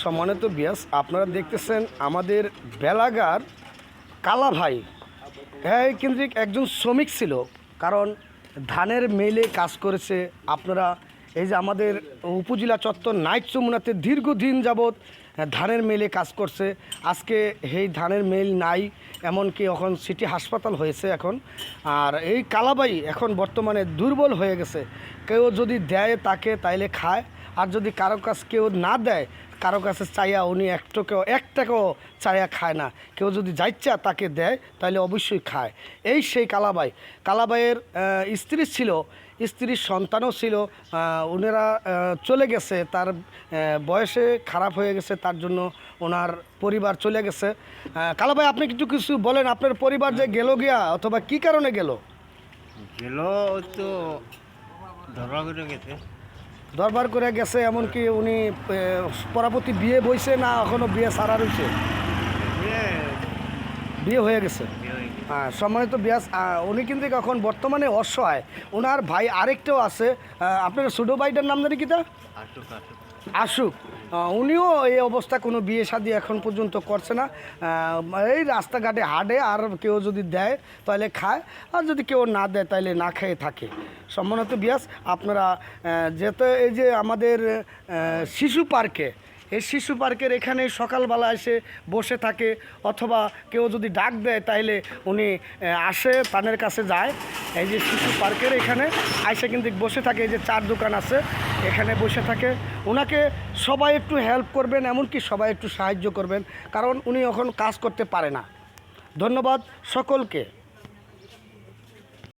সম্মানিত বিয়াস, আপনারা দেখতেছেন আমাদের বেলাগার কালা ভাই। হ্যাঁ, কেন্দ্রিক একজন শ্রমিক ছিল, কারণ ধানের মেলে কাজ করেছে। আপনারা এই যে আমাদের উপজেলা চত্বর নাইট যমুনাতে দীর্ঘদিন যাবৎ ধানের মেলে কাজ করছে। আজকে এই ধানের মেল নাই, এমনকি এখন সিটি হাসপাতাল হয়েছে এখন। আর এই কালাবাই এখন বর্তমানে দুর্বল হয়ে গেছে। কেউ যদি দেয় তাকে তাইলে খায়, আর যদি কারো কাছে কেউ না দেয়, কারো কাছে চাইয়া উনি এক টাকাও চাইয়া খায় না। কেউ যদি যাইচ্ছা তাকে দেয় তাহলে অবশ্যই খায়। এই সেই কালাবাইয়ের স্ত্রী ছিল, স্ত্রীর সন্তানও ছিল। ওনারা চলে গেছে, তার বয়সে খারাপ হয়ে গেছে, তার জন্য ওনার পরিবার চলে গেছে। কালাবাই, আপনি কিছু বলেন, আপনার পরিবার যে গেল গিয়া অথবা কি কারণে গেল? তো ধরা করে গেছে। দরবার করে গেছে, এমনকি উনি পরবর্তী বিয়ে বইছে না এখনও বিয়ে সারা রয়েছে? বিয়ে হয়ে গেছে। হ্যাঁ, সম্মানিত বিয়াস, উনি কিন্তু এখন বর্তমানে অসহায়। ওনার ভাই আরেকটাও আছে, আপনার ছোটো ভাইটার নাম জানি কিটা? আশুক। উনিও এই অবস্থা, কোনো বিয়ে শাদী এখন পর্যন্ত করছে না। এই রাস্তাঘাটে হাঁটে, আর কেউ যদি দেয় তাহলে খায়, আর যদি কেউ না দেয় তাহলে না খেয়ে থাকে। সম্মানিত বিয়াস, আপনারা যেতে এই যে আমাদের শিশু পার্কে, এই শিশু পার্কের এখানে সকালবেলা এসে বসে থাকে, অথবা কেউ যদি ডাক দেয় তাহলে উনি আসে, পানের কাছে যায়। এই যে শিশু পার্কের এখানে আইসে কিন্তু বসে থাকে, এই যে চার দোকান আছে, এখানে বসে থাকে। ওনাকে সবাই একটু হেল্প করবেন, এমনকি সবাই একটু সাহায্য করবেন, কারণ উনি এখন কাজ করতে পারে না। ধন্যবাদ সকলকে।